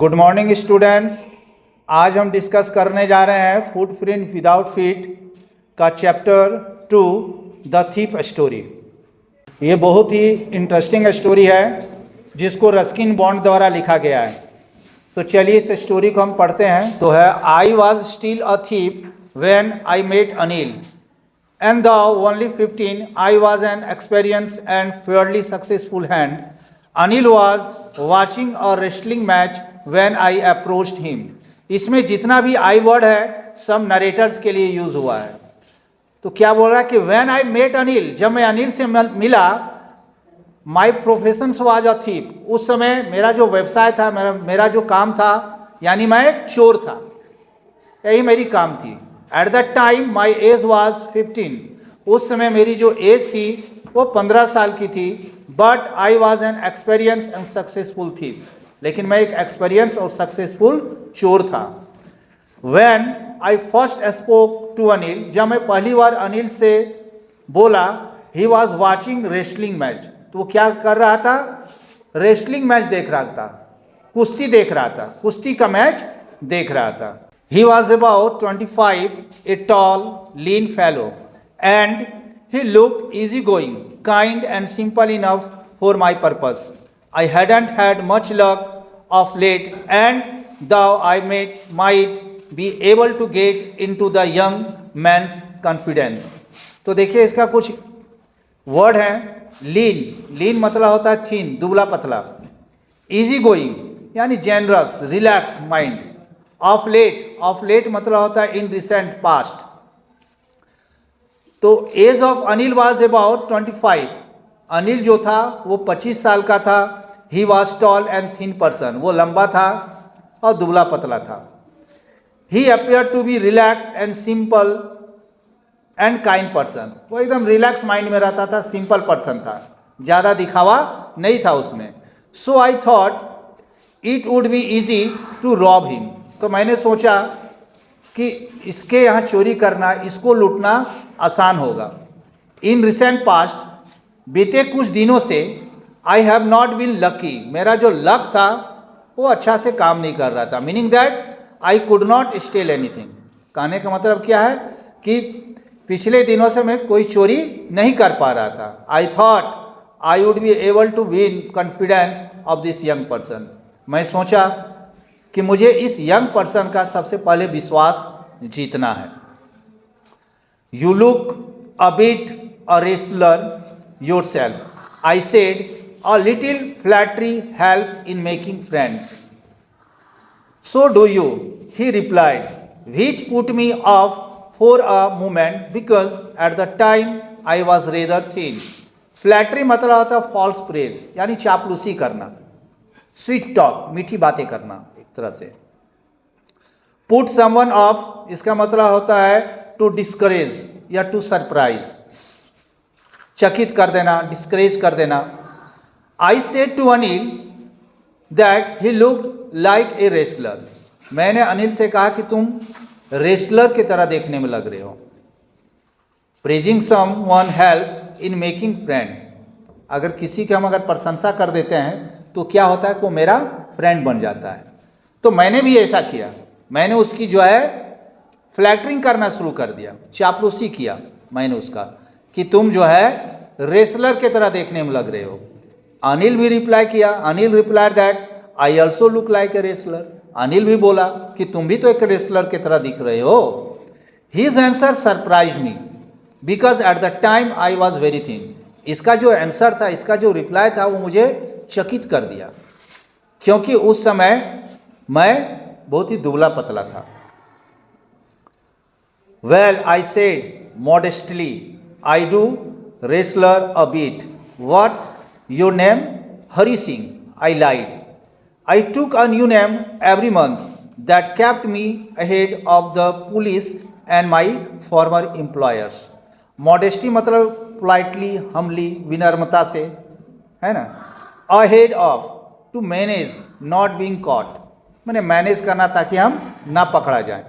Good morning students. आज हम discuss करने जा रहे हैं फुटप्रिंट विदाउट फीट का चैप्टर 2 द थीफ स्टोरी। ये बहुत ही इंटरेस्टिंग स्टोरी है जिसको रस्किन बॉन्ड द्वारा लिखा गया है। तो चलिए इस स्टोरी को हम पढ़ते हैं। तो है, I was still a thief when I met Anil and though only 15, I was an experienced and fairly successful hand. Anil was watching a wrestling match when I approached him. इसमें जितना भी आई वर्ड है सब नरेटर्स के लिए use हुआ है। तो क्या बोल रहा है कि when I met अनिल, जब मैं अनिल से मिला, my profession was a thief. उस समय मेरा जो व्यवसाय था, मेरा जो काम था, यानी मैं एक चोर था, यही मेरी काम थी। At the time my age was 15, उस समय मेरी जो एज थी वो 15 साल की थी। But I was an experience and successful थी, लेकिन मैं एक एक्सपीरियंस और सक्सेसफुल चोर था। When I first spoke to Anil, जब मैं पहली बार अनिल से बोला, he was watching wrestling match. तो वो क्या कर रहा था? रेसलिंग मैच देख रहा था, कुश्ती देख रहा था, कुश्ती का मैच देख रहा था। He was about 25, a tall, lean fellow, and he looked easygoing, kind and simple enough for my purpose. I hadn't had much luck of late, and though I might be able to get into the young man's confidence. तो देखिए इसका कुछ word है। लीन, लीन मतलब होता है thin, दुबला पतला। इजी गोइंग यानी generous, relax mind. Of late मतलब होता है इन रिसेंट पास्ट। तो age of Anil was about 25, Anil जो था वो 25 साल का था। He was tall and thin person, वो लंबा था और दुबला पतला था। He appear to be relax and simple and kind person, वो एकदम रिलैक्स माइंड में रहता था, सिंपल पर्सन था, ज़्यादा दिखावा नहीं था उसमें। So I thought it would be easy to rob him, तो मैंने सोचा कि इसके यहाँ चोरी करना, इसको लूटना आसान होगा। इन रिसेंट पास्ट, बीते कुछ दिनों से, I have not been lucky, मेरा जो लक था वो अच्छा से काम नहीं कर रहा था। Meaning that I could not steal anything. कहने का मतलब क्या है कि पिछले दिनों से मैं कोई चोरी नहीं कर पा रहा था। I thought I would be able to win confidence of this young person, मैं सोचा कि मुझे इस यंग पर्सन का सबसे पहले विश्वास जीतना है। You look a bit a wrestler yourself, I said, a little flattery helps in making friends. So do you, he replied, which put me of for a moment because at the time I was rather thin. Flattery मतलब होता है false praise, यानी चापलूसी करना, sweet talk, मीठी बातें करना एक तरह से। पुट समवन ऑफ, इसका मतलब होता है टू डिस्करेज या टू सरप्राइज, चकित कर देना, डिस्करेज कर देना। I said to Anil that he looked like a wrestler, मैंने अनिल से कहा कि तुम रेसलर की तरह देखने में लग रहे हो। Praising someone helps in making friend, अगर किसी की हम अगर प्रशंसा कर देते हैं तो क्या होता है, वो मेरा फ्रेंड बन जाता है। तो मैंने भी ऐसा किया, मैंने उसकी जो है फ्लैटरिंग करना शुरू कर दिया, चापलूसी किया मैंने उसका कि तुम जो है रेसलर की तरह देखने में लग रहे हो। अनिल भी रिप्लाई किया, Anil reply that I also look like a wrestler, Anil भी बोला कि तुम भी तो एक रेसलर की तरह दिख रहे हो। His answer surprise me because at the time I was very thin, इसका जो आंसर था, इसका जो रिप्लाई था वो मुझे चकित कर दिया, क्योंकि उस समय मैं बहुत ही दुबला पतला था। Well I said modestly, I do wrestler a bit. What's your name? Hari Singh, I lied. I took a new name every month that kept me ahead of the police and my former employers. Modesty मतलब politely, humbly, विनम्रता से, है ना। Ahead of, to manage, not being caught, मैंने manage करना ताकि हम ना पकड़ा जाए।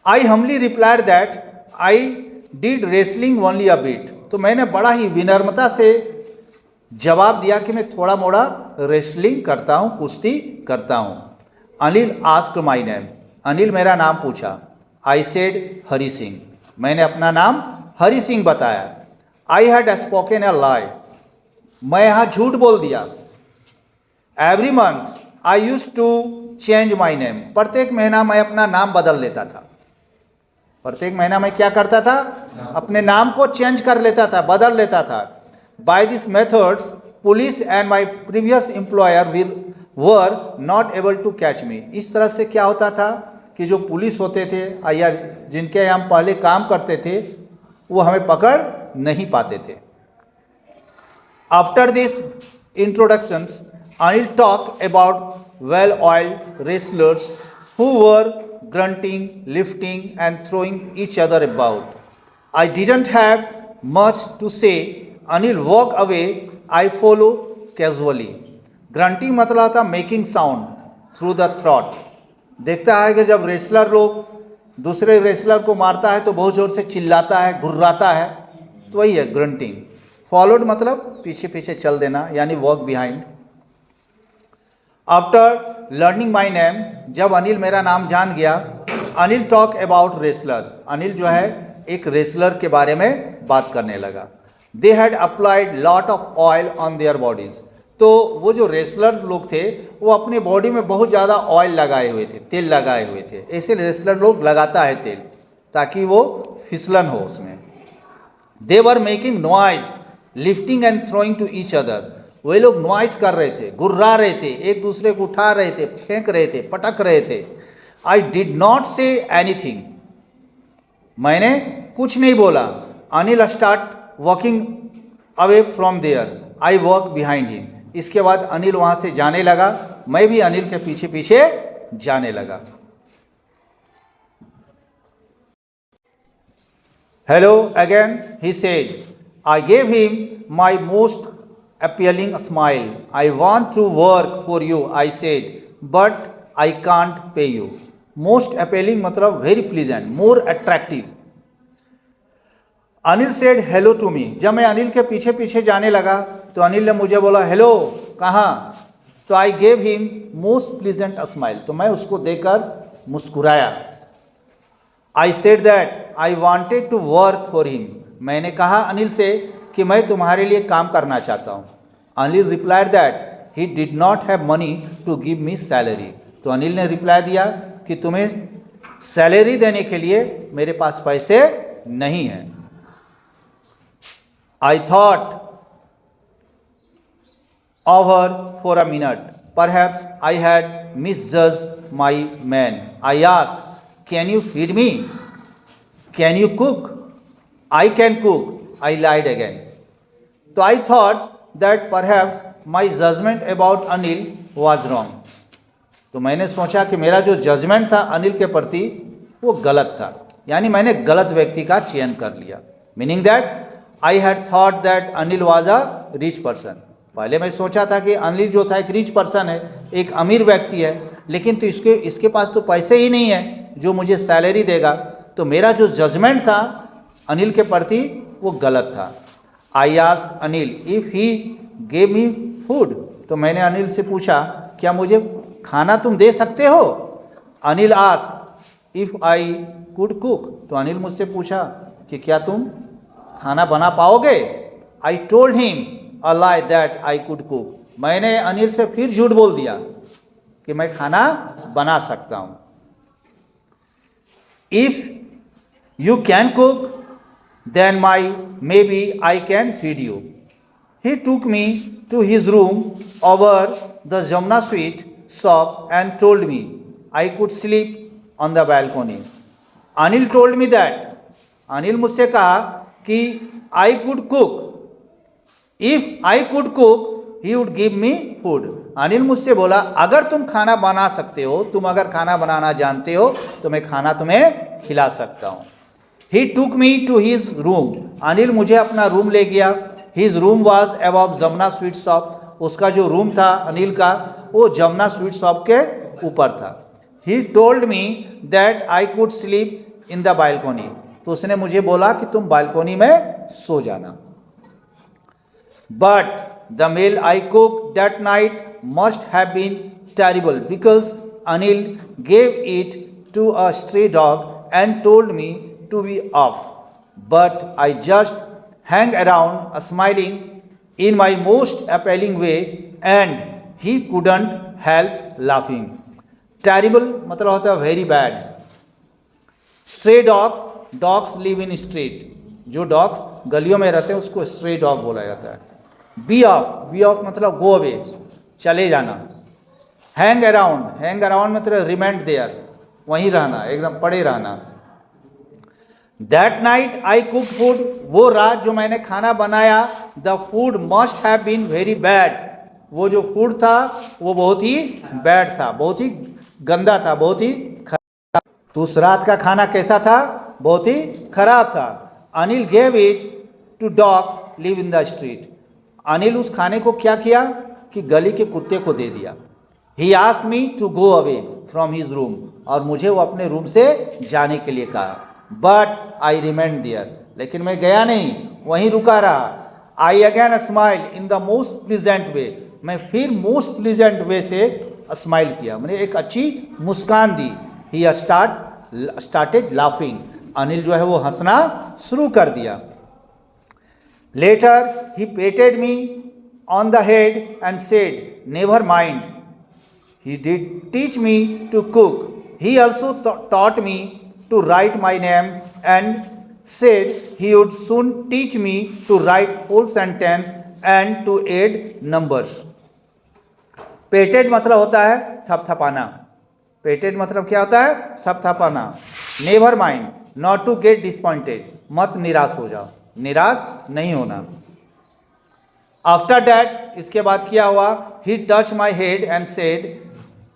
I humbly replied that I did wrestling only a bit, तो मैंने बड़ा ही विनम्रता से जवाब दिया कि मैं थोड़ा मोड़ा रेसलिंग करता हूँ, कुश्ती करता हूँ। Anil asked my name, Anil मेरा नाम पूछा। आई सेड हरी सिंह, मैंने अपना नाम हरी सिंह बताया। आई हैड स्पोकन अ लाई, मैं यहाँ झूठ बोल दिया। Every month I use to change my name, प्रत्येक महीना मैं अपना नाम बदल लेता था। प्रत्येक महीना मैं क्या करता था? अपने नाम को चेंज कर लेता था, बदल लेता था। By this methods police and my previous employer were not able to catch me. इस तरह से क्या होता था कि जो पुलिस होते थे या जिनके यहाँ हम पहले काम करते थे वो हमें पकड़ नहीं पाते थे। After this introductions Anil talked about well-oiled wrestlers who were grunting, lifting and throwing each other about. I didn't have much to say. Anil walked away. I followed casually. Grunting मतलब था making sound through the throat. देखता है कि जब wrestler लोग दूसरे wrestler को मारता है तो बहुत ज़ोर से चिल्लाता है, घुर्राता है, तो वही है ग्रंटिंग। फॉलोड मतलब पीछे पीछे चल देना, यानी walk behind. After learning my name, जब अनिल मेरा नाम जान गया, Anil talk about wrestler, Anil जो है एक रेसलर के बारे में बात करने लगा। They had applied lot of oil on their bodies, तो वो जो रेसलर लोग थे वो अपने बॉडी में बहुत ज़्यादा ऑयल लगाए हुए थे, तेल लगाए हुए थे। ऐसे रेसलर लोग लगाता है तेल ताकि वो फिसलन हो उसमें। They were making noise lifting and throwing to each other, वे लोग नॉइज कर रहे थे, गुर्रा रहे थे, एक दूसरे को उठा रहे थे, फेंक रहे थे, पटक रहे थे। I did not say anything, मैंने कुछ नहीं बोला। Anil start walking away from there, I walk behind him. इसके बाद अनिल वहाँ से जाने लगा, मैं भी अनिल के पीछे पीछे जाने लगा। Hello again he said, I gave him my most appealing smile. I want to work for you, I said, but I can't pay you. Most appealing मतलब very pleasant, more attractive. Anil said hello to me. जब मैं अनिल के पीछे पीछे जाने लगा तो अनिल ने मुझे बोला हेलो, कहाँ? तो I gave him most pleasant smile. तो मैं उसको देकर मुस्कुराया। I said that I wanted to work for him. मैंने कहा अनिल से कि मैं तुम्हारे लिए काम करना चाहता हूँ। Anil replied that he did not have money to give me salary, तो अनिल ने रिप्लाई दिया कि तुम्हें सैलरी देने के लिए मेरे पास पैसे नहीं हैं। I thought over for a minute, perhaps I had misjudged my man. I asked, can you feed me? Can you cook? I can cook, I lied again. So I thought that perhaps my judgment about Anil was wrong. तो मैंने सोचा कि मेरा जो judgement था अनिल के प्रति वो गलत था, यानी मैंने गलत व्यक्ति का चयन कर लिया। Meaning that I had thought that Anil was a rich person. पहले मैं सोचा था कि अनिल जो था एक रिच पर्सन है, एक अमीर व्यक्ति है, लेकिन तो इसके पास तो पैसे ही नहीं है जो मुझे सैलरी देगा। तो मेरा जो जजमेंट था अनिल के प्रति वो गलत था। I asked Anil if he gave me food, तो मैंने अनिल से पूछा क्या मुझे खाना तुम दे सकते हो? Anil asked if I could cook, तो अनिल मुझसे पूछा कि क्या तुम खाना बना पाओगे? I told him a lie that I could cook, मैंने अनिल से फिर झूठ बोल दिया कि मैं खाना बना सकता हूँ। If you can cook then maybe I can feed you. He took me to his room over the Jamna Sweet shop and told me I could sleep on the balcony. Anil told me that, Anil मुझसे कहा कि I could cook. If I could cook, he would give me food. Anil मुझसे बोला अगर तुम खाना बना सकते हो, तुम अगर खाना बनाना जानते हो तो मैं खाना तुम्हें खिला सकता हूँ। He took me to his room. Anil मुझे अपना रूम ले गया। His room was above Jamuna sweet shop, उसका जो रूम था अनिल का वो जमुना स्वीट शॉप के ऊपर था। He told me that I could sleep in the balcony. तो उसने मुझे बोला कि तुम बालकोनी में सो जाना। But the meal I cooked that night must have been terrible because Anil gave it to a stray dog and told me to be off. But I just hung around smiling in my most appealing way and he couldn't help laughing. Terrible मतलब होता है very bad. Stray dogs, dogs live इन street, जो dogs गलियों में रहते हैं उसको stray dog बोला जाता है. बी ऑफ मतलब गो अवे, चले जाना. हैंग अराउंड मतलब रिमेंड देयर, वहीं रहना, एकदम पड़े रहना. That night I cook food, वो रात जो मैंने खाना बनाया, the food must have been very bad, वो जो फूड था वो बहुत ही बैड था, बहुत ही गंदा था, बहुत ही खराब. तो उस रात का खाना कैसा था? बहुत ही खराब था. Anil gave it to dogs live in the street, Anil उस खाने को क्या किया कि गली के कुत्ते को दे दिया. He asked me to go away from his room, और मुझे वो अपने रूम से जाने के लिए कहा. बट आई रिमेंड देयर, लेकिन मैं गया नहीं, वहीं रुका रहा. I again smile in the most pleasant way, मैं फिर मोस्ट प्लीजेंट वे से स्माइल किया, मैंने एक अच्छी मुस्कान दी. ही स्टार्टेड लाफिंग, अनिल जो है वो हंसना शुरू कर दिया. Later he patted me on the head and said never mind. He did teach me to cook. He also taught me to write my name and said he would soon teach me to write whole sentence and to add numbers. Patted मतलब होता है थपथपाना. Patted मतलब क्या होता है? थपथपाना. Never mind, not to get disappointed, मत निराश हो जाओ, निराश नहीं होना. आफ्टर दैट, इसके बाद क्या हुआ? He touch my head and said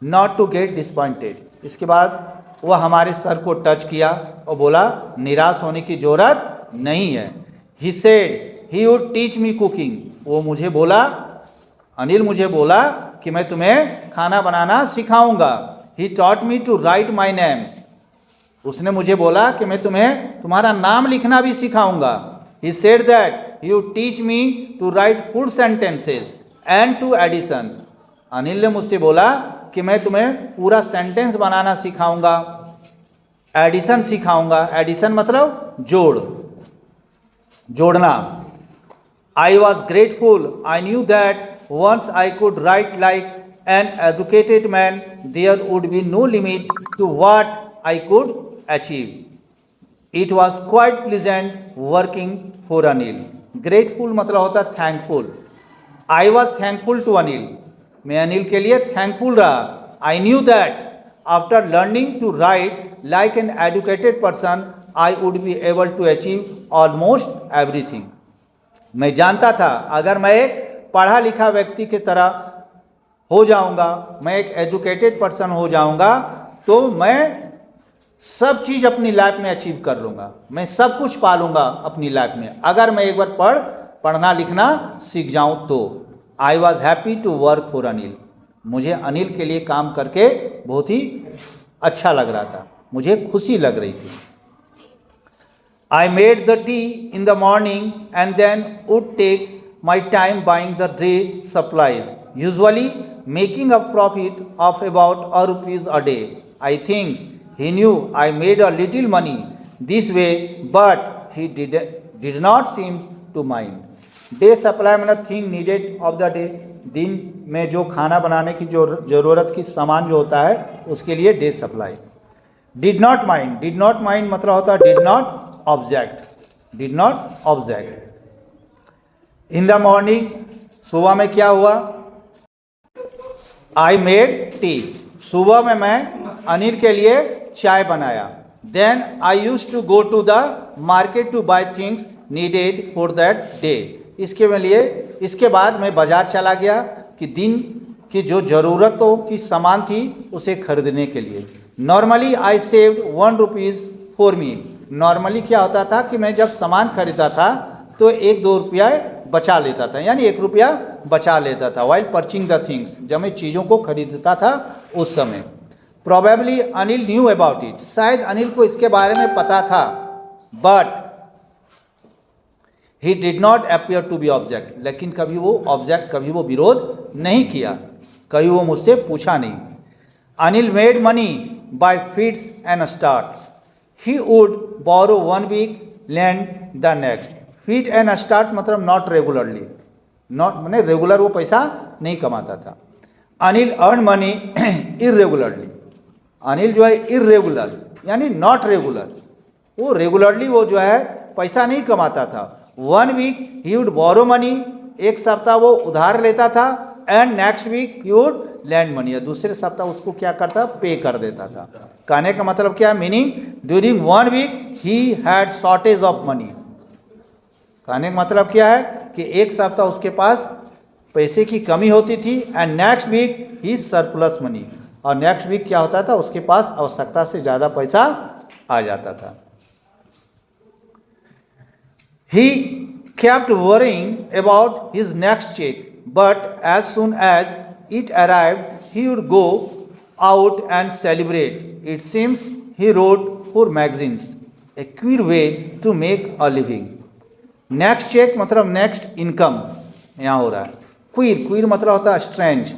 not to get disappointed, इसके बाद वह हमारे सर को टच किया और बोला निराश होने की जरूरत नहीं है. He said he would teach me cooking, वो मुझे बोला, अनिल मुझे बोला कि मैं तुम्हें खाना बनाना सिखाऊंगा. He taught me to write my name, उसने मुझे बोला कि मैं तुम्हें तुम्हारा नाम लिखना भी सिखाऊंगा. He said that he would teach me to write full sentences and to addition, Anil ने मुझसे बोला कि मैं तुम्हें पूरा सेंटेंस बनाना सिखाऊंगा, एडिशन सिखाऊंगा. एडिशन मतलब जोड़ना. I was grateful, I knew that once I could write like an educated man there would be no limit to what I could achieve. It was quite pleasant working for Anil. Grateful मतलब होता है thankful. I was thankful to Anil, मैं अनिल के लिए thankful रहा. I knew that after learning to write like an educated person I would be able to achieve almost everything. मैं जानता था अगर मैं एक पढ़ा लिखा व्यक्ति की तरह हो जाऊंगा, मैं एक एजुकेटेड पर्सन हो जाऊंगा, तो मैं सब चीज़ अपनी लाइफ में अचीव कर लूँगा, मैं सब कुछ पा लूँगा अपनी लाइफ में, अगर मैं एक बार पढ़ना लिखना सीख जाऊँ तो. I was happy to work for Anil, मुझे अनिल के लिए काम करके बहुत ही अच्छा लग रहा था, मुझे खुशी लग रही थी. I made the tea in the morning and then would take my time buying the day supplies, usually making a profit of about ₹1 a day. I think he knew I made a little money this way, but he did not seem to mind. Day supply मतलब thing needed of the day, दिन में जो खाना बनाने की जो ज़रूरत की सामान जो होता है उसके लिए day supply. Did not mind मतलब होता है did not object. In the morning, सुबह में क्या हुआ? आई मेड टी, सुबह में मैं अनिल के लिए चाय बनाया. Then I use to go to the market to buy things needed for that day. इसके बाद मैं बाजार चला गया कि दिन की जो ज़रूरतों की सामान थी उसे खरीदने के लिए. Normally I saved ₹1 for me. Normally क्या होता था कि मैं जब सामान खरीदता था तो 1-2 रुपया बचा लेता था, यानी ₹1 बचा लेता था वाइल परचिंग द थिंग्स, जब मैं चीज़ों को खरीदता था उस समय. Probably Anil knew about it, शायद अनिल को इसके बारे में पता था. But he did not appear to be object, लेकिन कभी वो ऑब्जेक्ट, कभी वो विरोध नहीं किया, कभी वो मुझसे पूछा नहीं. Anil made money by fits and starts. He would borrow 1 week, lend the next. Fit and start मतलब नॉट रेगुलरली, नॉट मैंने रेगुलर वो पैसा नहीं कमाता था. Anil earn money irregularly. Anil जो है इरेगुलर यानी नॉट रेगुलर, वो रेगुलरली वो जो है पैसा नहीं कमाता था. 1 week he would borrow money, एक सप्ताह वो उधार लेता था. And next week he would lend money, दूसरे सप्ताह उसको क्या करता, पे कर देता था. कहने का मतलब क्या, meaning during 1 week he had shortage of money. कहने का मतलब क्या है कि एक सप्ताह उसके पास पैसे की कमी होती थी. And next week he surplus money, और नेक्स्ट वीक क्या होता था, उसके पास आवश्यकता से ज़्यादा पैसा आ जाता था. He kept worrying about his next check, but as soon as it arrived, he would go out and celebrate. It seems he wrote for magazines, a queer way to make a living. Next check मतलब next income यहाँ हो रहा है. Queer मतलब होता है strange.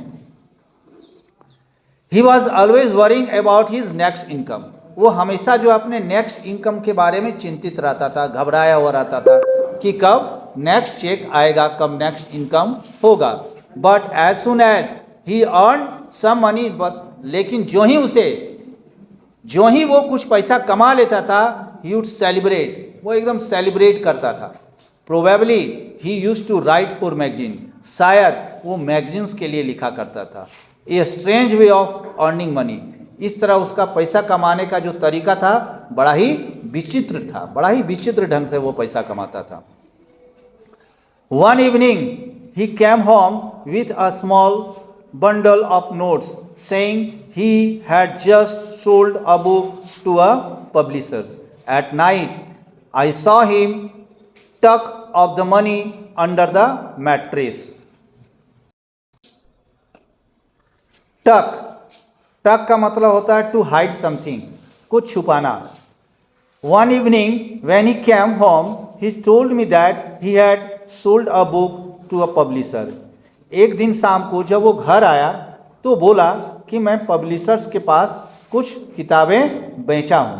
He was always worrying about his next income. वो हमेशा जो अपने नेक्स्ट इनकम के बारे में चिंतित रहता था, घबराया हुआ रहता था कि कब नेक्स्ट चेक आएगा, कब नेक्स्ट इनकम होगा. But as soon as he earn some money, लेकिन जो ही वो कुछ पैसा कमा लेता था, ही वुड सेलिब्रेट, वो एकदम सेलिब्रेट करता था. Probably he used to write for magazine, शायद वो मैगजीन्स के लिए लिखा करता था. A strange way of earning money, इस तरह उसका पैसा कमाने का जो तरीका था बड़ा ही विचित्र था, बड़ा ही विचित्र ढंग से वो पैसा कमाता था. One evening he came home with a small bundle of notes saying he had just sold a book to a publishers. At night I saw him tuck off the money under the mattress. Tuck का मतलब होता है to hide something, कुछ छुपाना. One evening when he came home he told me that he had sold a book to a publisher. एक दिन शाम को जब वो घर आया तो बोला कि मैं पब्लिशर्स के पास कुछ किताबें बेचा हूँ.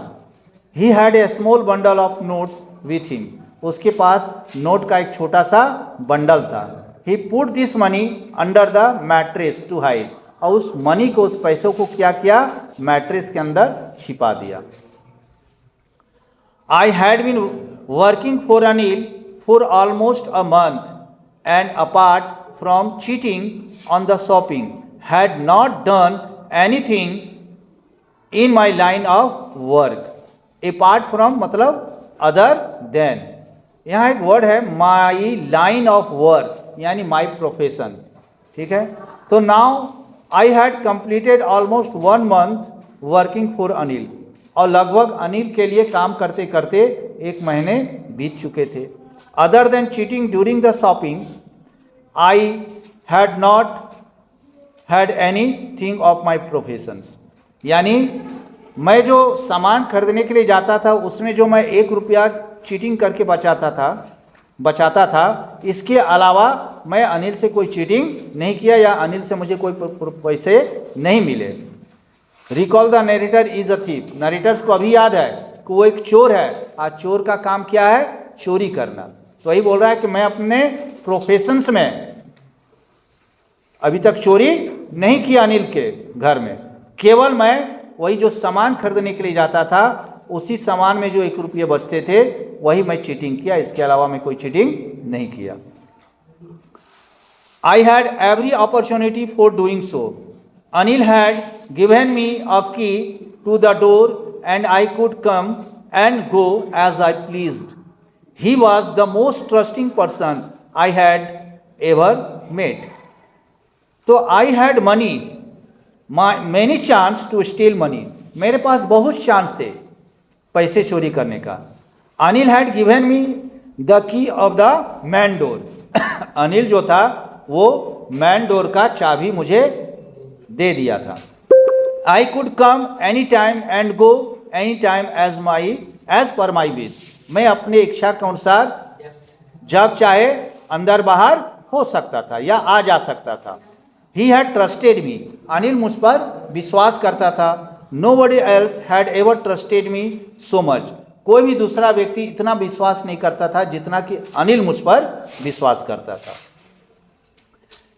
He had a small bundle of notes with him, उसके पास नोट का एक छोटा सा बंडल था. He put this money under the mattress to hide, और उस मनी को, उस पैसों को क्या किया, मैट्रेस के अंदर छिपा दिया. I had been working for Anil for almost a month, and apart from cheating on the shopping had not done anything in my line of work. Apart from मतलब अदर देन, यहाँ एक वर्ड है माई line of work यानी my profession. ठीक है, तो now I had completed almost 1 month working for Anil, और लगभग अनिल के लिए काम करते करते 1 महीने बीत चुके थे. Other than cheating during the shopping I had not had any thing of my professions. यानी मैं जो सामान खरीदने के लिए जाता था उसमें जो मैं 1 रुपया चीटिंग करके बचाता था, इसके अलावा मैं अनिल से कोई चीटिंग नहीं किया या अनिल से मुझे कोई पैसे नहीं मिले. Recall the narrator is a thief. Narrator's को अभी याद है कि वो एक चोर है. आज चोर का काम क्या है, चोरी करना. तो वही बोल रहा है कि मैं अपने प्रोफेशंस में अभी तक चोरी नहीं किया अनिल के घर में, केवल मैं वही जो सामान खरीदने के लिए जाता था उसी सामान में जो 1 रुपये बचते थे वही मैं चीटिंग किया, इसके अलावा मैं कोई चीटिंग नहीं किया. I had every opportunity for doing so. Anil had given me a key to the door and I could come and go as I pleased. He was the most trusting person I had ever met. तो I had money, many chance to steal money, मेरे पास बहुत chance थे पैसे चोरी करने का. Anil had given me the key of the main door. Anil जो था वो मैन डोर का चाबी मुझे दे दिया था. I could come any time and go any time as per my wish. मैं अपने इच्छा के अनुसार जब चाहे अंदर बाहर हो सकता था या आ जा सकता था। He had trusted me, Anil मुझ पर विश्वास करता था। Nobody else had ever trusted me so much, कोई भी दूसरा व्यक्ति इतना विश्वास नहीं करता था जितना कि अनिल मुझ पर विश्वास करता था।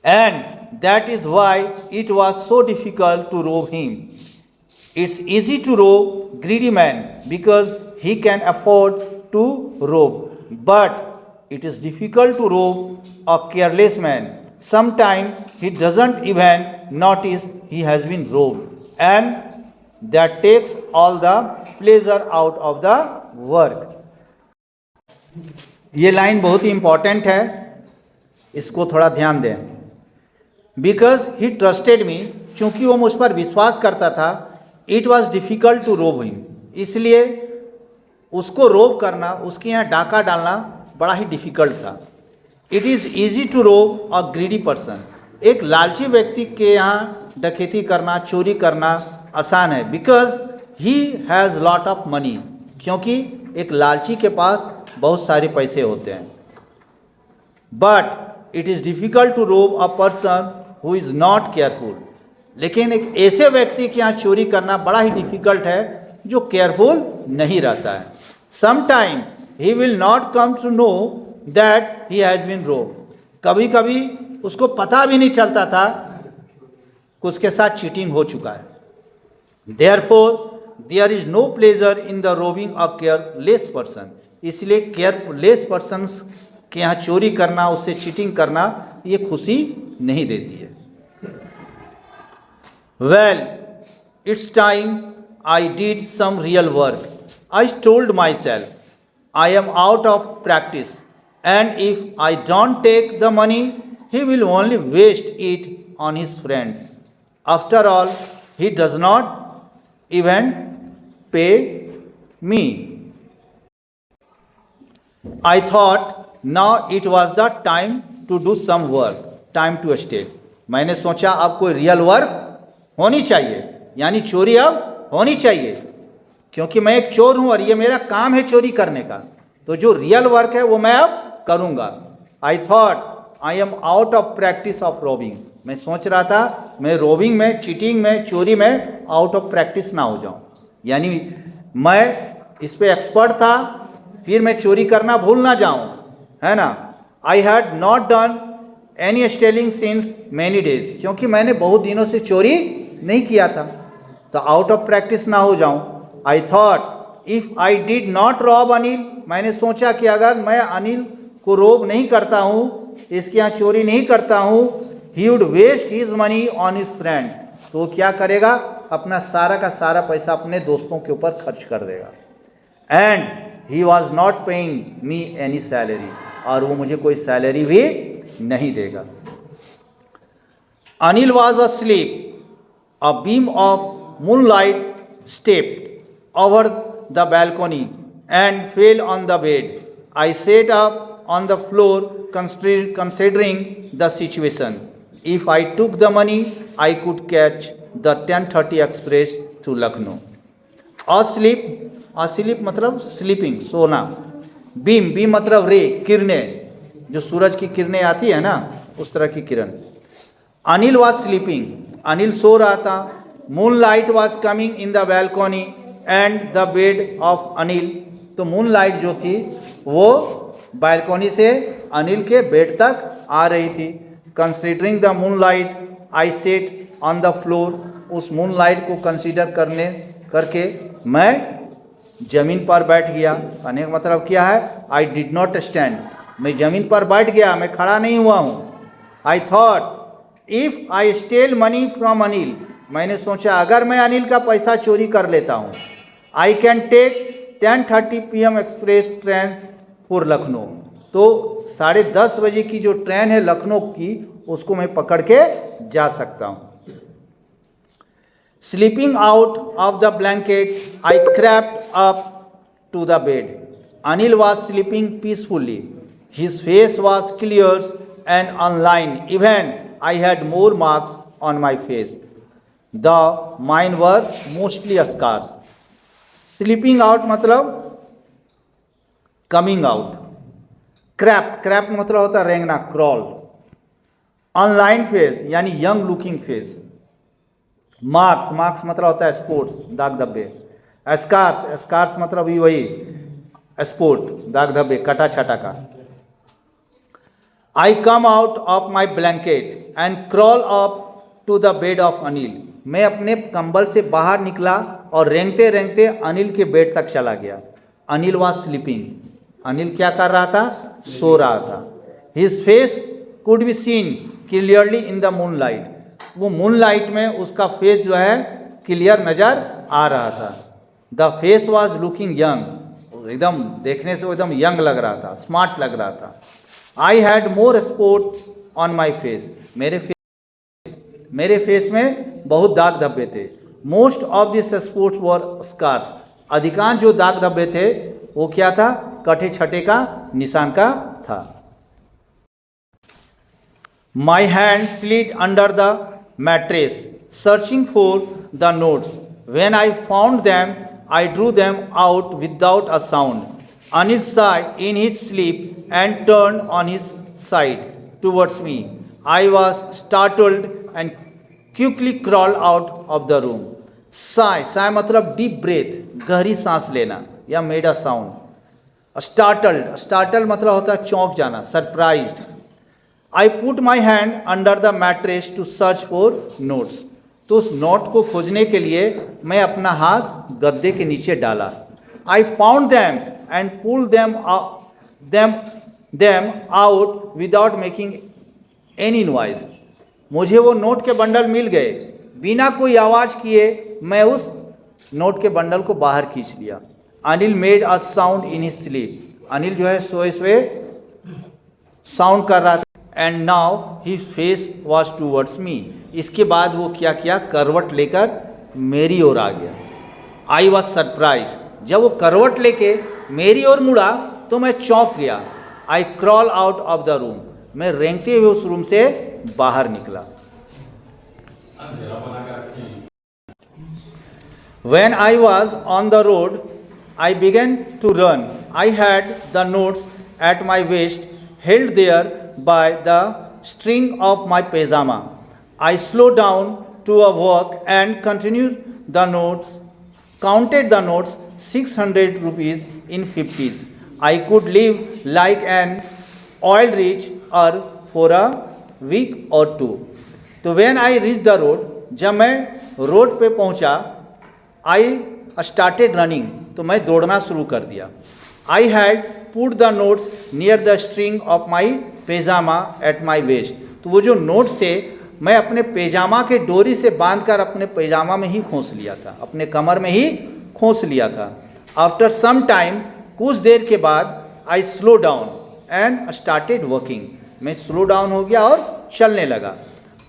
And that is why it was so difficult to rob him. It's easy to rob greedy man because he can afford to rob, but it is difficult to rob a careless man. Sometimes he doesn't even notice he has been robbed, and that takes all the pleasure out of the work. ये line बहुत ही important है, इसको थोड़ा ध्यान दें। Because he trusted me, चूंकि वो मुझ पर विश्वास करता था, it was difficult to rob him, इसलिए उसको रोब करना, उसके यहाँ डाका डालना बड़ा ही डिफिकल्ट था। It is easy to rob a greedy person, एक लालची व्यक्ति के यहाँ डकैती करना, चोरी करना आसान है। Because he has lot of money, क्योंकि एक लालची के पास बहुत सारे पैसे होते हैं। But it is difficult to rob a person who is not careful, लेकिन एक ऐसे व्यक्ति के यहाँ चोरी करना बड़ा ही डिफिकल्ट है जो केयरफुल नहीं रहता है। Sometime he will not come to know that he has been robbed, कभी कभी उसको पता भी नहीं चलता था कि उसके साथ चीटिंग हो चुका है। therefore there is no pleasure in the robbing a careless person, इसलिए केयरलेस पर्सन के यहाँ चोरी करना, उससे चीटिंग करना, ये खुशी नहीं देती है। well it's time I did some real work, I told myself I am out of practice, and if I don't take the money, he will only waste it on his friends. After all, he does not even pay me. I thought now it was the time to do some work, time to stay. मैंने सोचा अब कोई real work होनी चाहिए, यानी चोरी अब होनी चाहिए, क्योंकि मैं एक चोर हूं और ये मेरा काम है चोरी करने का, तो जो रियल वर्क है वो मैं अब करूंगा। आई thought I am out of practice of robin, मैं सोच रहा था मैं रोबिंग में, चीटिंग में, चोरी में आउट ऑफ प्रैक्टिस ना हो जाऊं, यानी मैं इस पे एक्सपर्ट था, फिर मैं चोरी करना भूल ना जाऊं, है ना। I had not done any stealing since many days, क्योंकि मैंने बहुत दिनों से चोरी नहीं किया था, तो आउट ऑफ प्रैक्टिस ना हो जाऊं। I thought if I did not rob Anil, मैंने सोचा कि अगर मैं अनिल को रोब नहीं करता हूँ, इसके यहाँ चोरी नहीं करता हूँ, he would waste his money on his friends, तो क्या करेगा, अपना सारा का सारा पैसा अपने दोस्तों के ऊपर खर्च कर देगा। And he was not paying me any salary, और वो मुझे कोई सैलरी भी नहीं देगा। Anil was asleep, a beam of moonlight stepped over the balcony and fell on the bed. I sat up on the floor considering the situation. If I took the money, I could catch the 10:30 express to Lucknow. Asleep मतलब sleeping, सोना। Beam मतलब रे, किरणें, जो सूरज की किरणें आती है ना, उस तरह की किरण। अनिल वॉज स्लीपिंग, अनिल सो रहा था। Moon light was coming in the balcony and the bed of Anil, तो मून लाइट जो थी वो बैल्कनी से अनिल के बेड तक आ रही थी। Considering the moon light I set on the floor, उस मून लाइट को कंसिडर करके मैं जमीन पर बैठ गया। कहने का मतलब क्या है, आई डिड नॉट स्टैंड, मैं जमीन पर बैठ गया, मैं खड़ा नहीं हुआ हूँ। I thought if I stole money from Anil, मैंने सोचा अगर मैं अनिल का पैसा चोरी कर लेता हूँ, I can take 10:30 PM express train for Lucknow, तो 10:30 बजे की जो ट्रेन है लखनऊ की, उसको मैं पकड़ के जा सकता हूँ। Sleeping out of the blanket I crept up to the bed. Anil was sleeping peacefully. His face was clear and unlined. Even I had more marks on my face. The mine were mostly scars. Sleeping out मतलब coming out. Krebs, Krebs मतलब होता है रेंगना, crawl. Online face यानी young looking face. Marks, marks मतलब होता है sports, दाग धब्बे। स्कार्स, स्कार्स मतलब भी वही स्पोर्ट, दाग धब्बे, कटा छटा का। I come out of my blanket and crawl up to the bed of Anil. मैं अपने कंबल से बाहर निकला और रेंगते रेंगते अनिल के बेड तक चला गया। Anil was sleeping. अनिल क्या कर रहा था? सो रहा था। His face could be seen clearly in the moon light. वो मून लाइट में उसका फेस जो है क्लियर नजर आ रहा था। The face was looking young, एकदम देखने से वो एकदम यंग लग रहा था, स्मार्ट लग रहा था। I had more spots on my face. मेरे फेस में बहुत दाग धब्बे थे। Most of this spots were scars. अधिकांश जो दाग धब्बे थे वो क्या था? कटे छटे का निशान का था। My hand slid under the mattress searching for the notes. When I found them I drew them out without a sound. Anil sighed in his sleep and turned on his side towards me. I was startled and quickly crawled out of the room. Sigh, sigh मतलब deep breath, गहरी सांस लेना या made a sound. Startled, startled मतलब होता है चौंक जाना, surprised. I put my hand under the mattress to search for notes. तो उस नोट को खोजने के लिए मैं अपना हाथ गद्दे के नीचे डाला। I found them and pulled them out without making any noise. मुझे वो नोट के बंडल मिल गए, बिना कोई आवाज़ किए मैं उस नोट के बंडल को बाहर खींच लिया। Anil made a sound in his sleep. Anil जो है सोए सोए साउंड कर रहा था। And now his face was towards me. इसके बाद वो क्या किया? करवट लेकर मेरी ओर आ गया। I was surprise. जब वो करवट लेके मेरी ओर मुड़ा तो मैं चौंक गया। आई crawl out of the room. मैं रेंगते हुए उस रूम से बाहर निकला। When I was on the road, I began to run. I had the notes at my waist, held there by the string of my pajama. I slowed down to a walk and continued the notes, counted the notes, 600 rupees in 50s. I could live like an oil rich for a week or two. तो when I reached the road, जब मैं road पे पहुंचा, I started running, तो मैं दौड़ना शुरू कर दिया। I had put the notes near the string of my pajama at my waist. तो वो जो नोट्स थे मैं अपने पैजामा के डोरी से बांधकर अपने पैजामा में ही खोस लिया था, अपने कमर में ही खोस लिया था। आफ्टर सम टाइम, कुछ देर के बाद, I slow down and started walking. मैं स्लो डाउन हो गया और चलने लगा।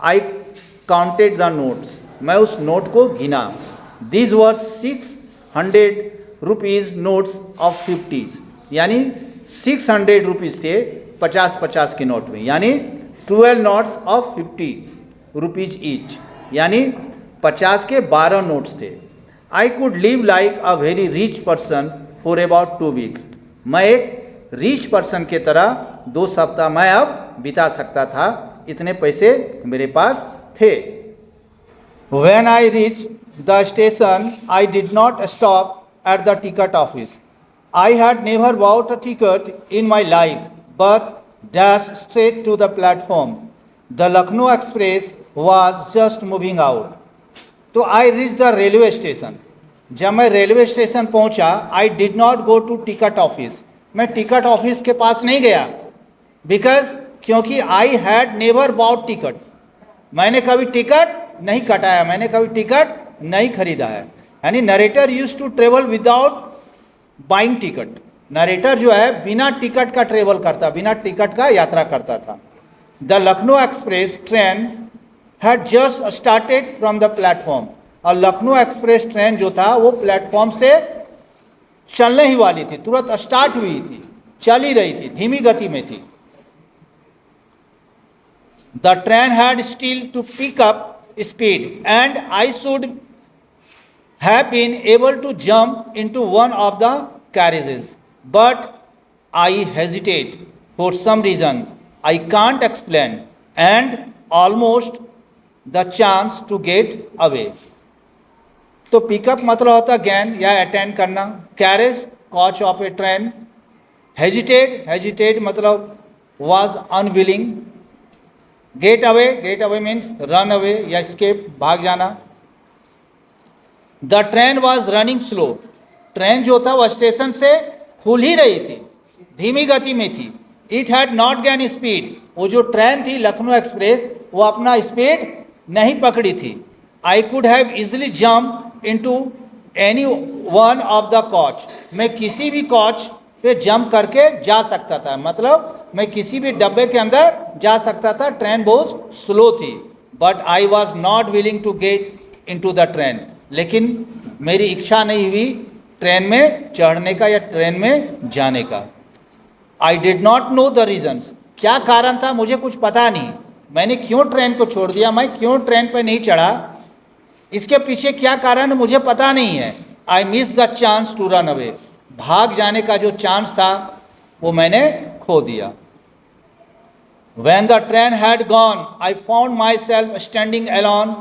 आई काउंटेड द नोट्स। मैं उस नोट को गिना। These were 600 rupees notes of 50s, यानी 600 रुपीज़ थे 50-50 के नोट में, यानी 12 नोट्स ऑफ 50 रुपीज़ ईच, यानी 50 के 12 नोट्स थे। I could live like a very rich person for about 2 weeks. मैं एक रिच पर्सन के तरह 2 सप्ताह मैं अब बिता सकता था, इतने पैसे मेरे पास थे। When I reached the station, I did not stop at the ticket office. I had never bought a ticket in my life, but dashed straight to the platform. The Lucknow Express was just moving out. तो I reach the railway station. जब मैं railway station पहुंचा, I did not go to ticket office. मैं ticket office के पास नहीं गया, because क्योंकि I had never bought ticket. मैंने कभी टिकट नहीं कटाया, मैंने कभी टिकट नहीं खरीदा है। यानी narrator use to travel without buying ticket. Narrator जो है बिना टिकट का ट्रेवल करता, बिना टिकट का यात्रा करता था। The Lucknow express train had just started from the platform। और लखनऊ एक्सप्रेस ट्रेन जो था वो प्लेटफॉर्म से चलने ही वाली थी, तुरंत स्टार्ट हुई थी, चल ही रही थी, धीमी गति में थी। The train had still to pick up speed and I should have been able to jump into one of the carriages, but I hesitate for some reason I can't explain and almost the chance to get away. तो pick up मतलब होता gain या attend करना. Carriage coach of a train. Hesitate मतलब was unwilling. Get away means run away या escape भाग जाना. The train was running slow. Train जो था वह स्टेशन से खुल ही रही थी, धीमी गति में थी. It had not gain speed. वो जो ट्रेन थी लखनऊ एक्सप्रेस वो अपना स्पीड नहीं पकड़ी थी. I could have easily jump into any one of the coach. मैं किसी भी कोच पे जंप करके जा सकता था, मतलब मैं किसी भी डब्बे के अंदर जा सकता था. ट्रेन बहुत स्लो थी. But I was not willing to get into the train. लेकिन मेरी इच्छा नहीं हुई ट्रेन में चढ़ने का या ट्रेन में जाने का. I did not know the reasons. क्या कारण था मुझे कुछ पता नहीं. मैंने क्यों ट्रेन को छोड़ दिया, मैं क्यों ट्रेन पर नहीं चढ़ा, इसके पीछे क्या कारण मुझे पता नहीं है. I miss the chance to run away. भाग जाने का जो चांस था वो मैंने खो दिया. When the train had gone, I found myself standing alone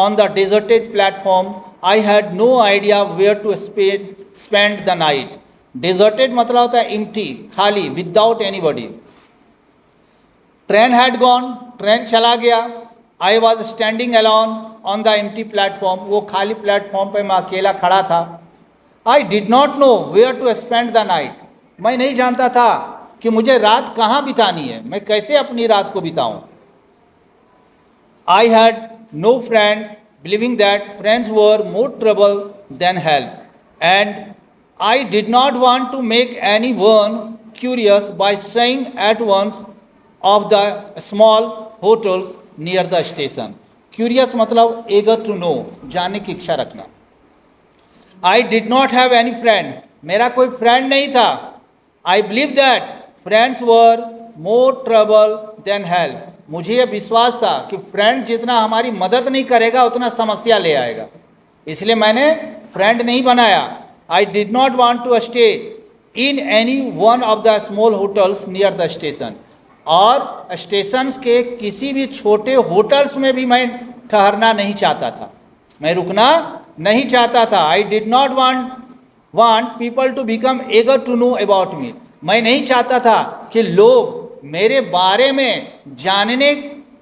on the deserted platform. I had no idea where to spend the night. Deserted मतलब होता है empty, खाली, without anybody. Train had gone, train चला गया. I was standing alone on the empty platform. वो खाली platform पे मैं अकेला खड़ा था. I did not know where to spend the night. मैं नहीं जानता था कि मुझे रात कहाँ बितानी है, मैं कैसे अपनी रात को बिताऊं. I had no friends, believing that friends were more trouble than help, and I did not want to make anyone curious by saying at once of the small hotels near the station. Curious मतलब eager to know, जानने की इच्छा रखना. I did not have any friend. मेरा कोई friend नहीं था. I believe that friends were more trouble than help. मुझे यह विश्वास था कि फ्रेंड जितना हमारी मदद नहीं करेगा उतना समस्या ले आएगा, इसलिए मैंने फ्रेंड नहीं बनाया. I did not want to stay in any one of the small hotels near the station. और स्टेशन के किसी भी छोटे होटल्स में भी मैं ठहरना नहीं चाहता था, मैं रुकना नहीं चाहता था. I did not want people to become eager to know about me. मैं नहीं चाहता था कि लोग मेरे बारे में जानने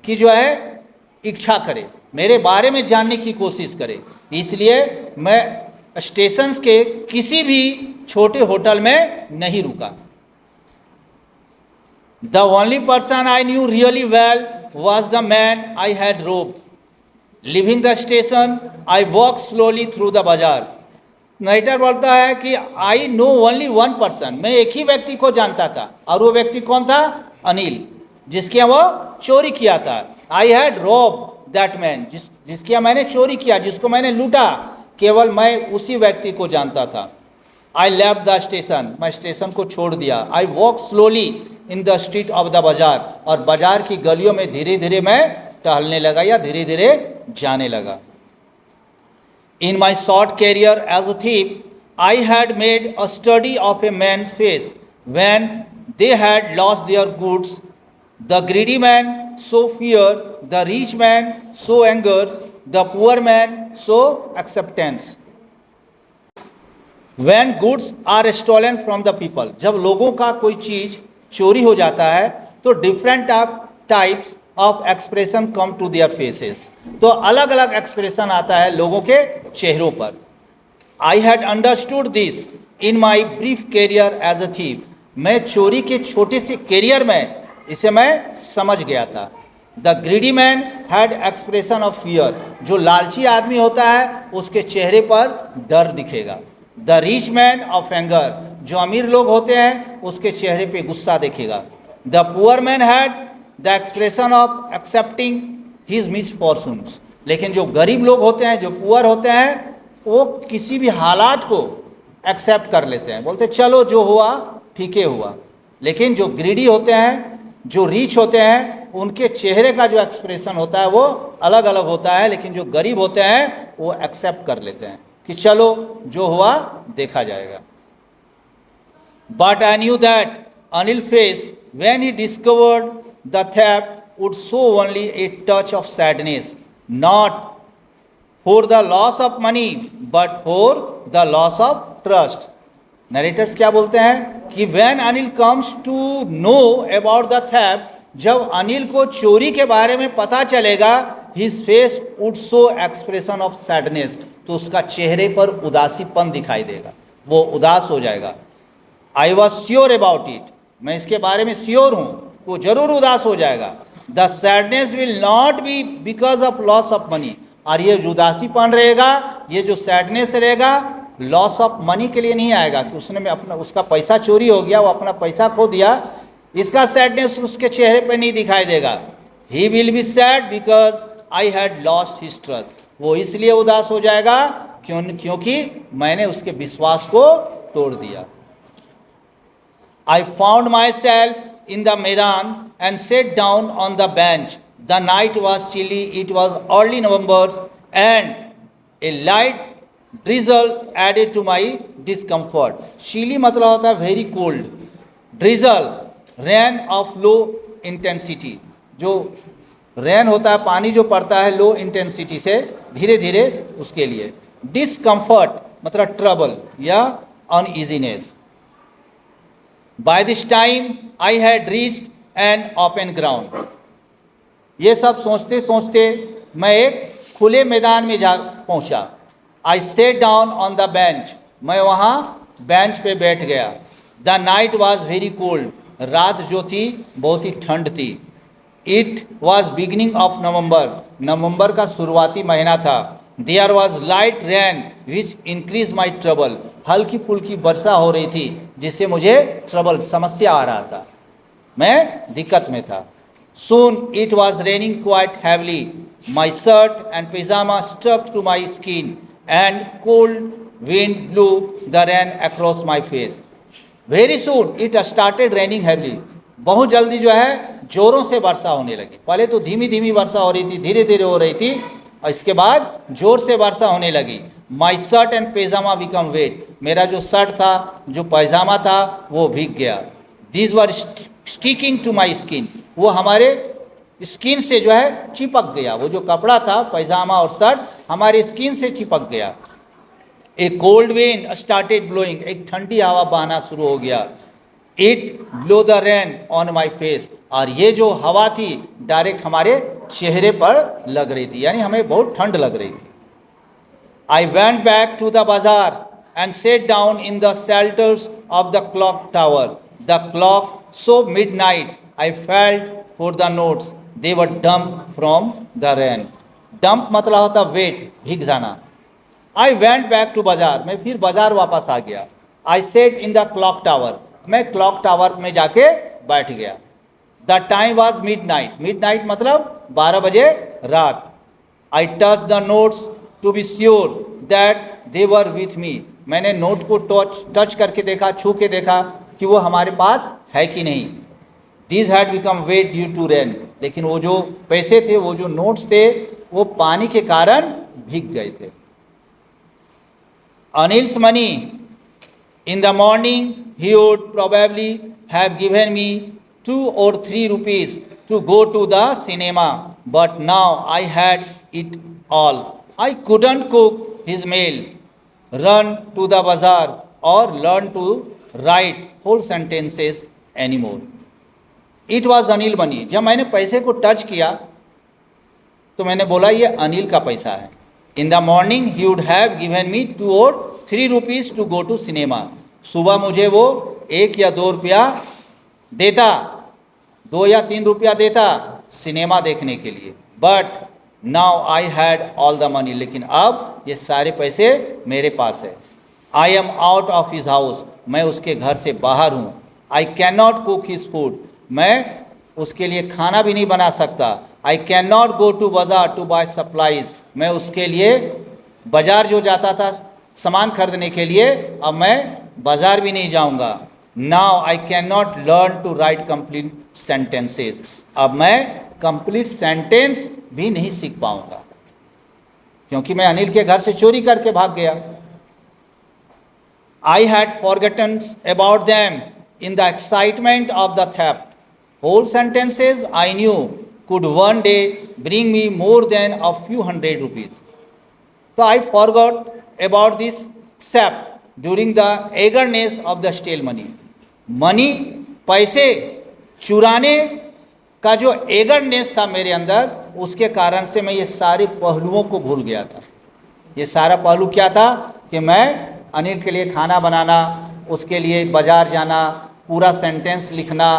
की जो है इच्छा करें, मेरे बारे में जानने की कोशिश करें, इसलिए मैं स्टेशन के किसी भी छोटे होटल में नहीं रुका. The only person I knew really well was the man I had robbed. Leaving the station, I walked slowly through the bazaar. Narrator बोलता है कि I know only one person. मैं एक ही व्यक्ति को जानता था, और वो व्यक्ति कौन था? अनिल, जिसके वो चोरी किया था. I had rob that man. जिसके मैंने चोरी किया, जिसको मैंने लूटा, केवल मैं उसी व्यक्ति को जानता था. I left the station. मैं स्टेशन को छोड़ दिया. I walk slowly in the street of the बाजार. और बाजार की गलियों में धीरे धीरे मैं टहलने लगा या धीरे धीरे जाने लगा. In my short career as a thief, I had made a study of a man's face when they had lost their goods. The greedy man so fear, the rich man so angers, the poor man so acceptance. When goods are stolen from the people, जब लोगों का कोई चीज चोरी हो जाता है तो different types of expression come to their faces. तो अलग अलग एक्सप्रेशन आता है लोगों के चेहरों पर. I had understood this in my brief career as a thief. मैं चोरी के छोटे से कैरियर में इसे मैं समझ गया था. The greedy man had expression of fear. जो लालची आदमी होता है उसके चेहरे पर डर दिखेगा. The rich man of anger. जो अमीर लोग होते हैं उसके चेहरे पे गुस्सा दिखेगा. The poor man had the expression of accepting his misfortunes. लेकिन जो गरीब लोग होते हैं, जो पुअर होते हैं, वो किसी भी हालात को एक्सेप्ट कर लेते हैं, बोलते चलो जो हुआ ठीक है हुआ. लेकिन जो ग्रीडी होते हैं, जो रिच होते हैं, उनके चेहरे का जो एक्सप्रेशन होता है वो अलग अलग होता है. लेकिन जो गरीब होते हैं वो एक्सेप्ट कर लेते हैं कि चलो जो हुआ देखा जाएगा. But I knew that Anil face when he discovered the theft, would show only a touch of sadness, not for the loss of money, but for the loss of trust. Narrator's क्या बोलते हैं कि when Anil comes to know about the theft, जब अनिल को चोरी के बारे में पता चलेगा, his face would show expression of sadness, तो उसका चेहरे पर उदासीपन दिखाई देगा, वो उदास हो जाएगा. I was sure about it, मैं इसके बारे में श्योर हूं, वो जरूर उदास हो जाएगा. The sadness will not be because of loss of money, और ये जो उदासीपन रहेगा, ये जो सैडनेस रहेगा, लॉस ऑफ मनी के लिए नहीं आएगा कि उसने में अपना उसका पैसा चोरी हो गया, वो अपना पैसा खो दिया, इसका सैडनेस उसके चेहरे पे नहीं दिखाई देगा. He will be sad because I had lost his trust, वो इसलिए उदास हो जाएगा क्योंकि मैंने उसके विश्वास को तोड़ दिया. I found myself in the Maidan and sat down on the bench. The night was chilly, it was early November, and a light drizzle added to my discomfort. Chilly मतलब होता है very cold. Drizzle, rain of low intensity. जो rain होता है, पानी जो पड़ता है लो इंटेंसिटी से धीरे धीरे, उसके लिए. Discomfort मतलब ट्रबल या uneasiness. By this time I had reached an open ground. ये सब सोचते सोचते मैं एक खुले मैदान में जा पहुंचा. I sat down on the bench. मैं वहाँ बेंच पे बैठ गया. The night was very cold. रात जो थी बहुत ही ठंड थी. It was beginning of November. नवंबर का शुरुआती महीना था. There was light rain which increased my trouble. हल्की फुल्की वर्षा हो रही थी जिससे मुझे ट्रबल समस्या आ रहा था, मैं दिक्कत में था. Soon it was raining quite heavily. My shirt and pajama stuck to my skin and cold wind blew the rain across my face. Very soon it started raining heavily. बहुत जल्दी जो है जोरों से वर्षा होने लगी. पहले तो धीमी धीमी वर्षा हो रही थी, धीरे धीरे हो रही थी, और इसके बाद जोर से वर्षा होने लगी. My shirt and pyjama become wait. मेरा जो शर्ट था, जो पैजामा था, वो भीग गया. These were sticking to my skin. वो हमारे स्किन से जो है चिपक गया. वो जो कपड़ा था, पैजामा और शर्ट, हमारे स्किन से चिपक गया. ए कोल्ड विंड स्टार्टेड ब्लोइंग. एक ठंडी हवा बहना शुरू हो गया. It blow the rain on my face. और ये जो हवा थी डायरेक्ट हमारे चेहरे पर लग रही थी, यानी हमें बहुत ठंड लग रही थी. I went back to the bazaar and sat down in the shelters of the clock tower. The clock so midnight. I felt for the notes. They were damp from the rain. Damp मतलब होता wait, भीग जाना. आई went back to बाजार. मैं फिर बाजार वापस आ गया. I sat in the clock tower. मैं क्लॉक टावर में जाके बैठ गया. The time was midnight. Midnight मतलब 12 बजे रात. I touch the notes to be sure that they were with me. मैंने नोट को टच करके देखा, छू के देखा कि वो हमारे पास है कि नहीं. These had become wet due to rain. लेकिन वो जो पैसे थे, वो जो नोट्स थे, वो पानी के कारण भीग गए थे. Anil's money. In the morning, he would probably have given me 2 or 3 rupees to go to the cinema, but now I had it all. I couldn't cook his meal, run to the bazaar, or learn to write whole sentences anymore. It was Anil money. जब मैंने पैसे को touch किया तो मैंने बोला ये अनिल का पैसा है. In the morning, he would have given me 2 or 3 rupees to go to cinema. सुबह मुझे वो 1 या 2 रुपया देता, 2 या 3 रुपया देता सिनेमा देखने के लिए. But now I had all the money. लेकिन अब ये सारे पैसे मेरे पास है. I am out of his house. मैं उसके घर से बाहर हूँ. I can not cook his food. मैं उसके लिए खाना भी नहीं बना सकता. I can not go to bazaar to buy supplies. मैं उसके लिए बाजार जो जाता था सामान खरीदने के लिए, अब मैं बाजार भी नहीं जाऊंगा. Now I can not learn to write complete sentences. अब मैं कंप्लीट सेंटेंस भी नहीं सीख पाऊंगा क्योंकि मैं अनिल के घर से चोरी करके भाग गया. I had forgotten about them in the excitement of the theft. Whole sentences I knew could one day bring me more than a few hundred rupees. So I forgot about this except during the eagerness of the stale money. Money, पैसे चुराने का जो एगरनेस था मेरे अंदर, उसके कारण से मैं ये सारे पहलुओं को भूल गया था. ये सारा पहलू क्या था कि मैं अनिल के लिए खाना बनाना, उसके लिए बाजार जाना, पूरा सेंटेंस लिखना,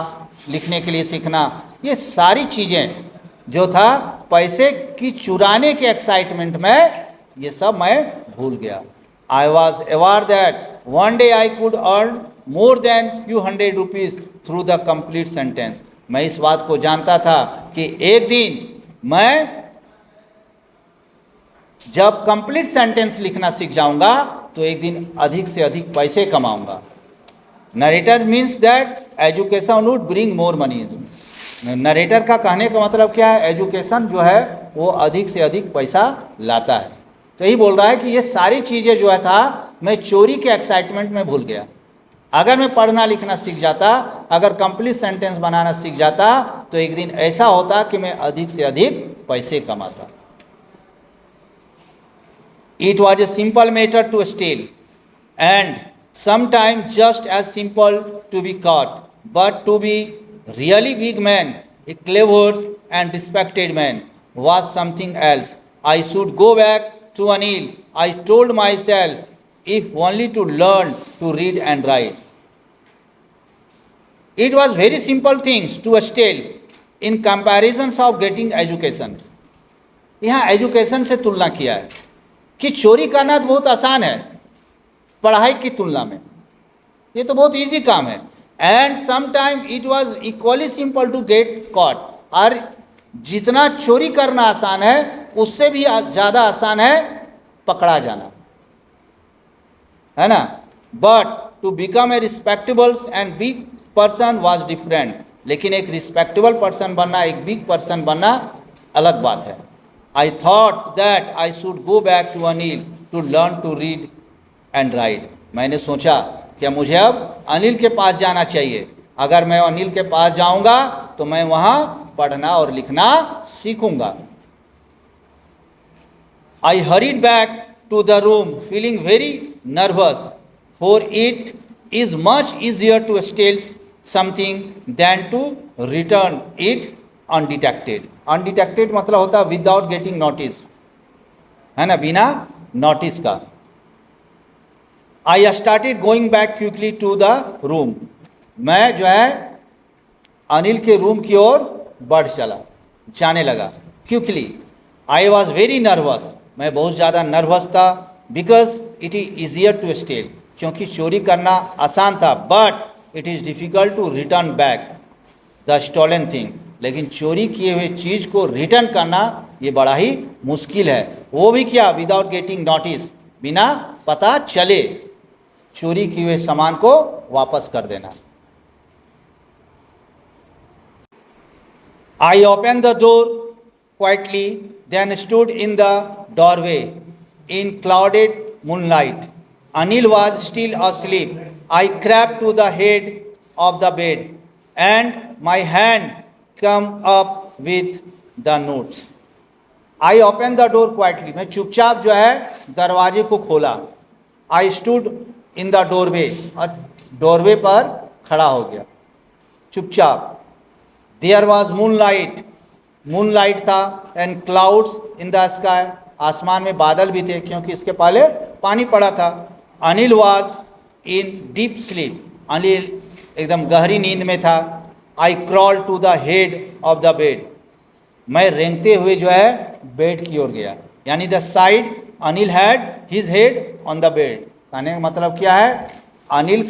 लिखने के लिए सीखना, ये सारी चीज़ें जो था पैसे की चुराने के एक्साइटमेंट में, ये सब मैं भूल गया. I was aware that one day I could earn more than few hundred rupees through the complete sentence. मैं इस बात को जानता था कि एक दिन मैं जब कंप्लीट सेंटेंस लिखना सीख जाऊंगा तो एक दिन अधिक से अधिक पैसे कमाऊंगा. Narrator means that education would bring more money. Narrator का कहने का मतलब क्या है? एजुकेशन जो है वो अधिक से अधिक पैसा लाता है. तो यही बोल रहा है कि ये सारी चीज़ें जो है था मैं चोरी के एक्साइटमेंट में भूल गया. अगर मैं पढ़ना लिखना सीख जाता, अगर कंप्लीट सेंटेंस बनाना सीख जाता, तो एक दिन ऐसा होता कि मैं अधिक से अधिक पैसे कमाता. It was a simple matter to steal, and sometimes just as simple to be caught. But to be really big man, a clever and respected man, was something else. I should go back to Anil, I told myself, if only to learn to read and write. It was very simple things to steal in comparisons of getting education. यहाँ education से तुलना किया है कि चोरी करना तो बहुत आसान है पढ़ाई की तुलना में, ये तो बहुत इजी काम है. And sometime it was equally simple to get caught. और जितना चोरी करना आसान है उससे भी ज़्यादा आसान है पकड़ा जाना, है ना. But to become a respectable and big person was different. लेकिन एक रिस्पेक्टेबल पर्सन बनना, एक बिग पर्सन बनना अलग बात है. I thought that I should go back to Anil to learn to read and write. मैंने सोचा कि मुझे अब अनिल के पास जाना चाहिए. अगर मैं अनिल के पास जाऊंगा तो मैं वहाँ पढ़ना और लिखना सीखूंगा. I hurried back to the room feeling very nervous, for it is much easier to steal something than to return it undetected. Undetected मतलब होता है विदाउट गेटिंग नोटिस, है ना, बिना नोटिस का. I started going back quickly to the room. मैं जो है अनिल के रूम की ओर बढ़ चला, जाने लगा quickly. I was very nervous. मैं बहुत ज़्यादा नर्वस था. Because it is easier to steal, क्योंकि चोरी करना आसान था. But it is difficult to return back the stolen thing. लेकिन चोरी किए हुए चीज़ को रिटर्न करना ये बड़ा ही मुश्किल है. वो भी क्या? विदाउट गेटिंग नोटिस, बिना पता चले चोरी किए हुए सामान को वापस कर देना. I open the door quietly, then stood in the doorway in clouded moonlight. Anil was still asleep. I crept to the head of the bed and my hand come up with the notes. I opened the door quietly. मैं चुपचाप जो है दरवाजे को खोला. I stood in the doorway, और doorway पर खड़ा हो गया चुपचाप. There was moonlight. मूनलाइट था. and clouds in the sky. आसमान में बादल भी थे क्योंकि इसके पहले पानी पड़ा था. Anil was in deep sleep. Anil एकदम गहरी नींद में था. I crawled to the head of the bed. मैं रेंगते हुए जो है बेड की ओर गया. यानी the side Anil had his head on the bed. कहने का मतलब क्या है? अनिल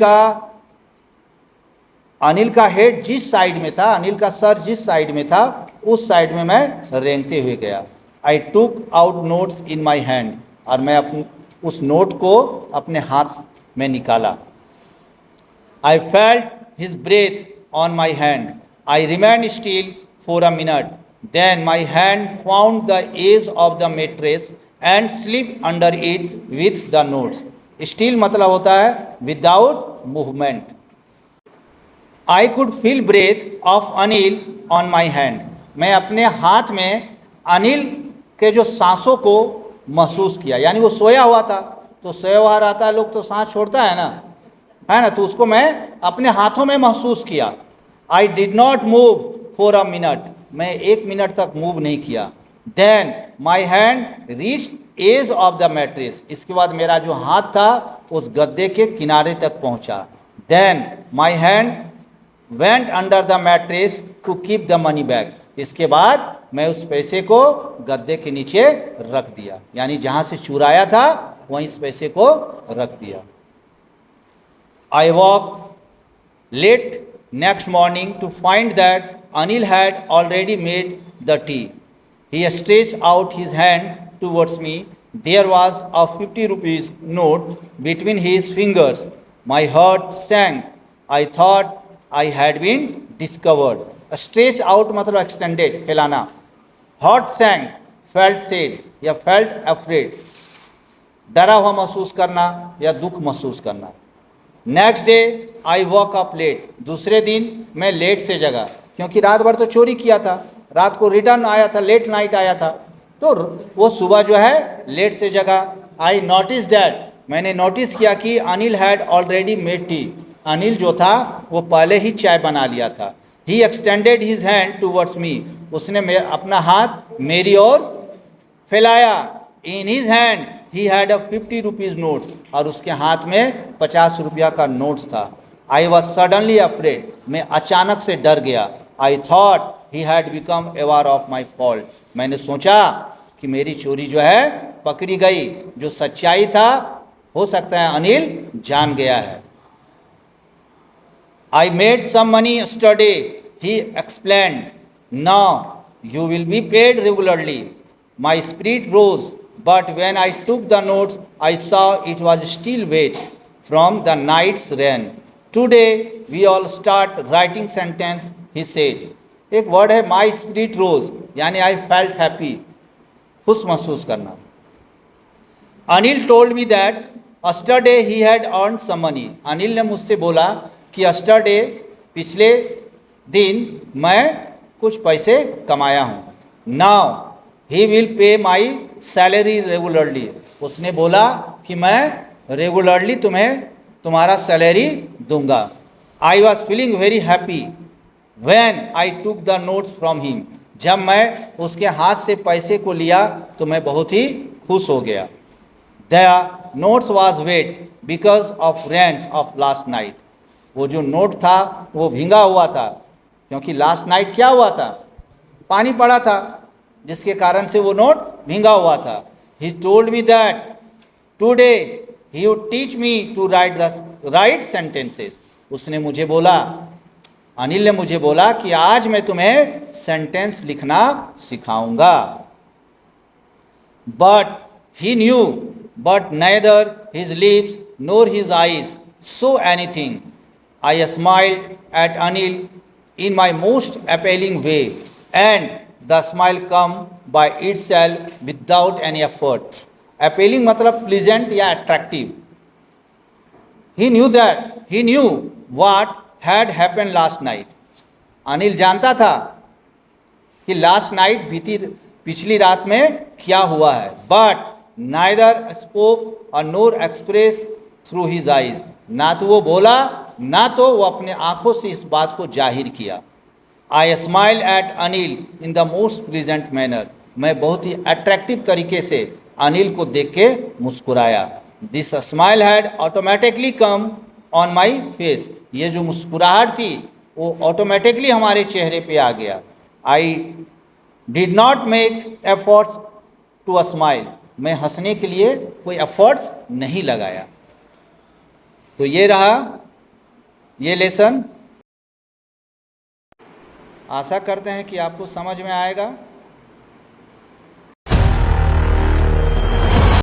का हेड जिस साइड में था, अनिल का सर जिस साइड में था, उस साइड में मैं रेंगते हुए गया. I took out notes in my hand. और मैं उस नोट को अपने हाथ में निकाला. I felt his breath on my hand. I remained still for a minute. Then my hand found the edge of the mattress and slipped under it with the notes. Still मतलब होता है without movement. I could feel breath of Anil on my hand, मैं अपने हाथ में अनिल के जो सांसों को महसूस किया, यानी वो सोया हुआ था, तो सोया हुआ रहता है लोग तो सांस छोड़ता है ना, तो उसको मैं अपने हाथों में महसूस किया। I did not move for a minute, मैं 1 मिनट तक मूव नहीं किया। Then my hand reach edge of the mattress, इसके बाद मेरा जो हाथ था उस गद्दे के किनारे तक पहुंचा। Then my hand went under the mattress to keep the money bag, इसके बाद मैं उस पैसे को गद्दे के नीचे रख दिया, यानी जहां से चुराया था वहीं इस पैसे को रख दिया। I woke late next morning to find that Anil had already made the tea. He stretched out his hand towards me, there was a 50 rupees note between his fingers. My heart sank, I thought I had been discovered. Stretch out मतलब extended, फैलाना। Heart sank, felt sad या felt afraid, डरा हुआ महसूस करना या दुख महसूस करना। Next day I woke up late, दूसरे दिन मैं लेट से जगा, क्योंकि रात भर तो चोरी किया था, रात को रिटर्न आया था, लेट नाइट आया था, तो वो सुबह जो है लेट से जगा। आई नोटिस दैट, मैंने नोटिस किया कि Anil had already made tea, Anil जो था वो पहले ही चाय बना लिया था। He extended his hand towards me, उसने अपना हाथ मेरी ओर फैलाया। In his hand he had a 50 rupees note, और उसके हाथ में 50 रुपया का नोट था। आई वॉज सडनली अफ्रेड, मैं अचानक से डर गया। I thought he had become aware of my fault, मैंने सोचा कि मेरी चोरी जो है पकड़ी गई, जो सच्चाई था हो सकता है अनिल जान गया है। I made some money yesterday, he explained. Now you will be paid regularly. My spirit rose, but when I took the notes, I saw it was still wet from the night's rain. Today we all start writing sentence, he said. एक word है my spirit rose, यानी I felt happy, खुश महसूस करना। Anil told me that yesterday he had earned some money. Anil ने मुझसे बोला कि अस्टरडे, पिछले दिन मैं कुछ पैसे कमाया हूँ। Now he will pay my salary regularly, उसने बोला कि मैं रेगुलरली तुम्हें तुम्हारा सैलरी दूंगा। I was feeling very happy when I took the notes from him, जब मैं उसके हाथ से पैसे को लिया तो मैं बहुत ही खुश हो गया। The notes was wet because of rains of last night, वो जो नोट था वो भींगा हुआ था, क्योंकि लास्ट नाइट क्या हुआ था, पानी पड़ा था, जिसके कारण से वो नोट भींगा हुआ था। He told me that today he would teach me to write the right sentences, उसने मुझे बोला, अनिल ने मुझे बोला कि आज मैं तुम्हें सेंटेंस लिखना सिखाऊंगा। But he new, but neither his lips nor his eyes saw anything. I smiled at Anil in my most appealing way, and the smile come by itself without any effort. Appealing मतलब pleasant या attractive. He knew what had happened last night. Anil जानता था कि last night पिछली रात में क्या हुआ है। बट नाइदर स्पोक और नोर एक्सप्रेस थ्रू हिज आइज, ना तो वो बोला ना तो वो अपने आंखों से इस बात को जाहिर किया। आई smile at Anil in the most pleasant manner, मैं बहुत ही अट्रैक्टिव तरीके से अनिल को देख के मुस्कुराया। This smile had automatically come on my face, ये जो मुस्कुराहट थी वो ऑटोमेटिकली हमारे चेहरे पे आ गया। I did not make efforts to smile, मैं हंसने के लिए कोई एफर्ट्स नहीं लगाया। तो ये रहा ये लेसन। आशा करते हैं कि आपको समझ में आएगा।